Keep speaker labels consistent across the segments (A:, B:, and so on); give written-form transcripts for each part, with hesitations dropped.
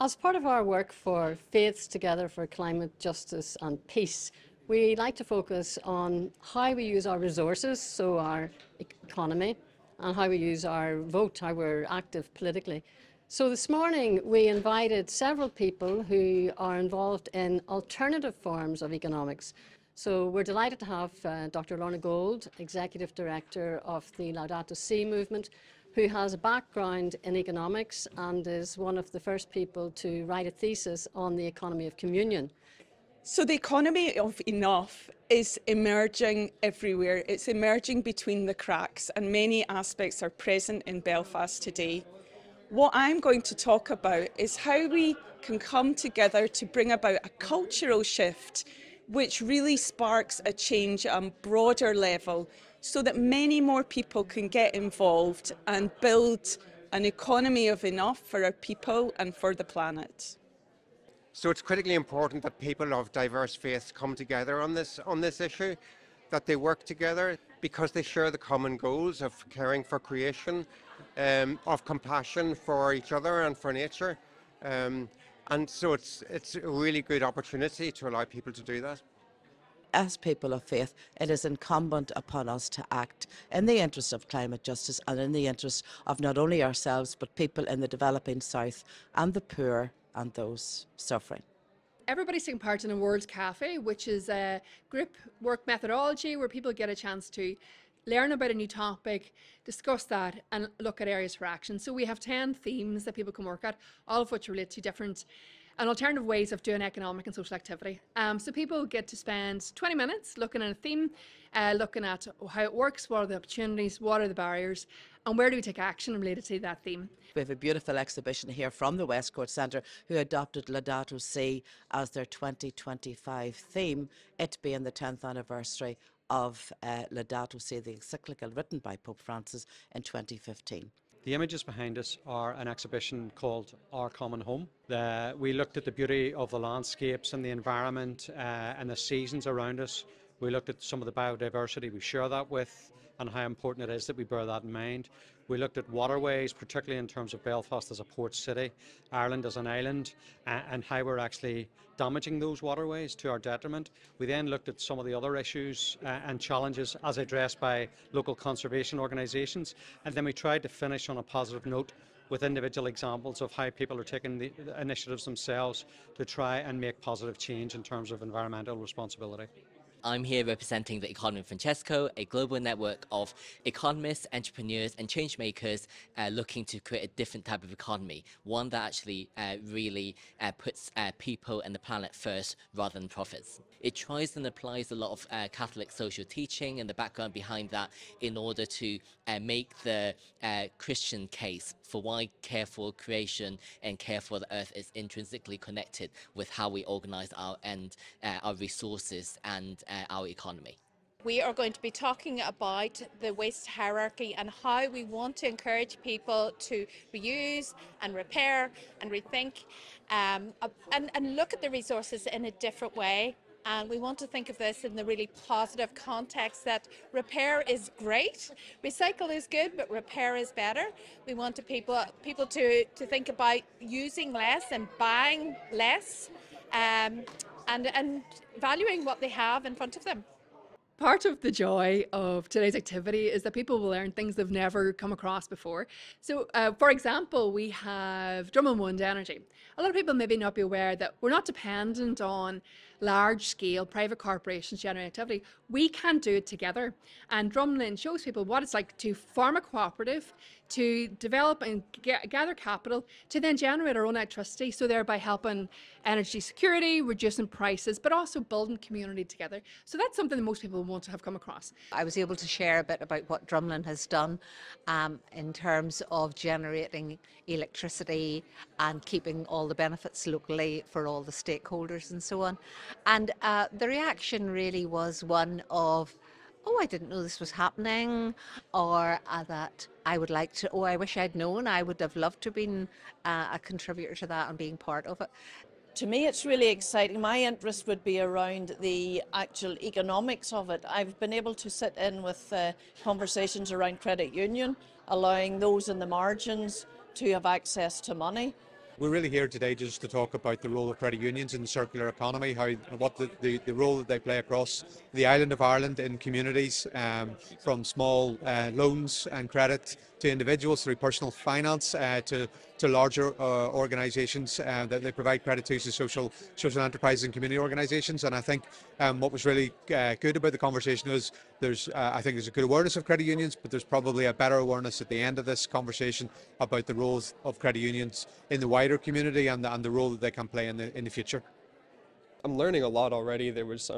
A: As part of our work for Faiths Together for Climate Justice and Peace, we like to focus on how we use our resources, so our economy, and how we use our vote, how we're active politically. So this morning we invited several people who are involved in alternative forms of economics. So we're delighted to have Dr. Lorna Gold, Executive Director of the Laudato Si Movement, who has a background in economics and is one of the first people to write a thesis on the economy of communion.
B: So the economy of enough is emerging everywhere. It's emerging between the cracks, and many aspects are present in Belfast today. What I'm going to talk about is how we can come together to bring about a cultural shift which really sparks a change on a broader level so that many more people can get involved and build an economy of enough for our people and for the planet.
C: So it's critically important that people of diverse faiths come together on this issue, that they work together because they share the common goals of caring for creation, of compassion for each other and for nature. And so it's a really good opportunity to allow people to do that.
D: As people of faith, it is incumbent upon us to act in the interest of climate justice and in the interest of not only ourselves but people in the developing south and the poor and those suffering.
E: Everybody's taking part in a World Café, which is a group work methodology where people get a chance to learn about a new topic, discuss that and look at areas for action. So we have 10 themes that people can work at, all of which relate to different and alternative ways of doing economic and social activity. So people get to spend 20 minutes looking at a theme, looking at how it works, what are the opportunities, what are the barriers, and where do we take action related to that theme.
D: We have a beautiful exhibition here from the Westcourt Centre who adopted Laudato Si as their 2025 theme, it being the 10th anniversary of Laudato Si, the encyclical written by Pope Francis in 2015.
F: The images behind us are an exhibition called Our Common Home. We looked at the beauty of the landscapes and the environment and the seasons around us. We looked at some of the biodiversity we share that with and how important it is that we bear that in mind. We looked at waterways, particularly in terms of Belfast as a port city, Ireland as an island, and how we're actually damaging those waterways to our detriment. We then looked at some of the other issues and challenges as addressed by local conservation organisations, and then we tried to finish on a positive note with individual examples of how people are taking the initiatives themselves to try and make positive change in terms of environmental responsibility.
G: I'm here representing the Economy Francesco, a global network of economists, entrepreneurs and change makers looking to create a different type of economy, one that actually really puts people and the planet first rather than profits. It tries and applies a lot of Catholic social teaching and the background behind that in order to make the Christian case for why care for creation and care for the earth is intrinsically connected with how we organise our resources and our economy.
H: We are going to be talking about the waste hierarchy and how we want to encourage people to reuse and repair and rethink and look at the resources in a different way. And we want to think of this in the really positive context that repair is great, recycle is good, but repair is better. We want people to think about using less and buying less and valuing what they have in front of them.
E: Part of the joy of today's activity is that people will learn things they've never come across before. So, for example, we have Drummond Wind Energy. A lot of people maybe not be aware that we're not dependent on large-scale private corporations generating activity. We can do it together. And Drumlin shows people what it's like to form a cooperative, to develop and gather capital, to then generate our own electricity, so thereby helping energy security, reducing prices, but also building community together. So that's something that most people won't have come across.
I: I was able to share a bit about what Drumlin has done in terms of generating electricity and keeping all the benefits locally for all the stakeholders and so on. And the reaction really was one of, oh, I didn't know this was happening, or that I would like to, oh, I wish I'd known, I would have loved to have been a contributor to that and being part of it.
J: To me, it's really exciting. My interest would be around the actual economics of it. I've been able to sit in with conversations around credit union, allowing those in the margins to have access to money.
K: We're really here today just to talk about the role of credit unions in the circular economy, what the role that they play across the island of Ireland in communities, from small loans and credit to individuals through personal finance to larger organisations that they provide credit to, social enterprises and community organisations. And I think what was really good about the conversation was I think there's a good awareness of credit unions, but there's probably a better awareness at the end of this conversation about the roles of credit unions in the wider community and the role that they can play in the future.
L: I'm learning a lot already. There was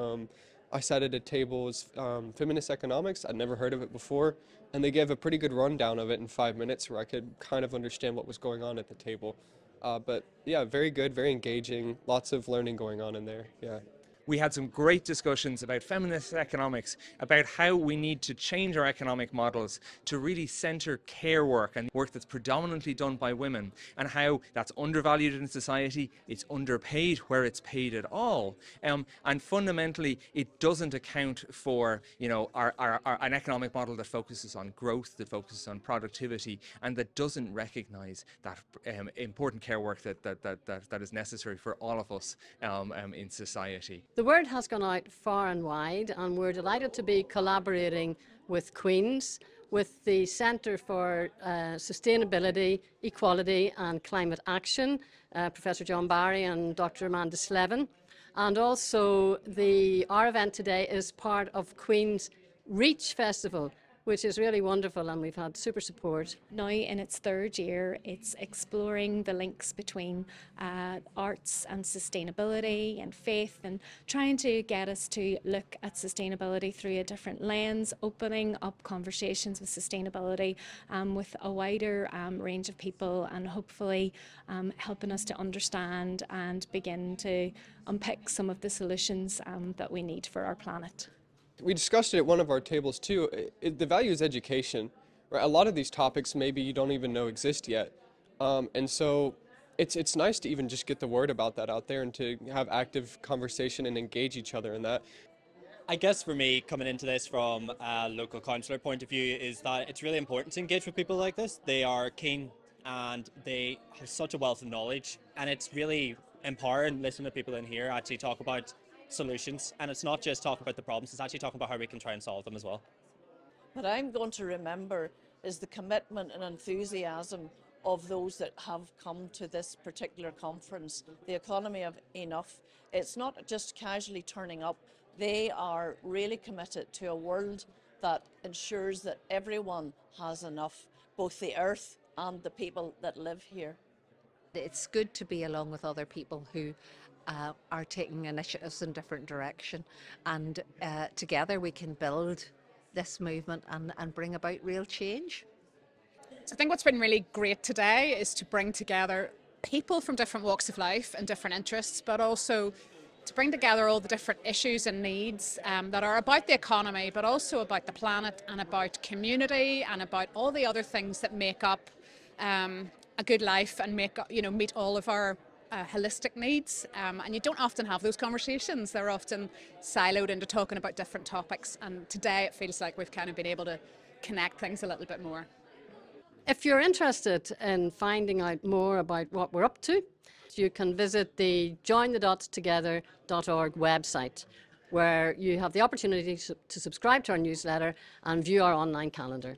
L: I sat at a table was feminist economics. I'd never heard of it before, and they gave a pretty good rundown of it in 5 minutes where I could kind of understand what was going on at the table. But yeah, very good, very engaging, lots of learning going on in there, yeah.
M: We had some great discussions about feminist economics, about how we need to change our economic models to really centre care work and work that's predominantly done by women, and how that's undervalued in society, it's underpaid where it's paid at all, and fundamentally it doesn't account for, you know, an economic model that focuses on growth, that focuses on productivity, and that doesn't recognise that important care work that is necessary for all of us in society.
A: The word has gone out far and wide, and we're delighted to be collaborating with Queen's, with the Centre for Sustainability, Equality and Climate Action, Professor John Barry and Dr. Amanda Slevin. And also our event today is part of Queen's Reach Festival, which is really wonderful, and we've had super support.
N: Now in its third year, it's exploring the links between arts and sustainability and faith, and trying to get us to look at sustainability through a different lens, opening up conversations with sustainability with a wider range of people, and hopefully helping us to understand and begin to unpick some of the solutions that we need for our planet.
L: We discussed it at one of our tables too. The value is education, right? A lot of these topics maybe you don't even know exist yet, and so it's nice to even just get the word about that out there and to have active conversation and engage each other in that.
O: I guess for me, coming into this from a local councillor point of view, is that it's really important to engage with people like this. They are keen and they have such a wealth of knowledge, and it's really empowering listening to people in here actually talk about solutions, and it's not just talking about the problems, it's actually talking about how we can try and solve them as well.
J: What I'm going to remember is the commitment and enthusiasm of those that have come to this particular conference, the economy of enough. It's not just casually turning up, they are really committed to a world that ensures that everyone has enough, both the earth and the people that live here.
I: It's good to be along with other people who are taking initiatives in different direction, and together we can build this movement and bring about real change.
P: So I think what's been really great today is to bring together people from different walks of life and different interests, but also to bring together all the different issues and needs that are about the economy, but also about the planet and about community and about all the other things that make up a good life and meet all of our holistic needs, and you don't often have those conversations. They're often siloed into talking about different topics, and today it feels like we've kind of been able to connect things a little bit more.
A: If you're interested in finding out more about what we're up to, you can visit the jointhedots.together.org website, where you have the opportunity to subscribe to our newsletter and view our online calendar.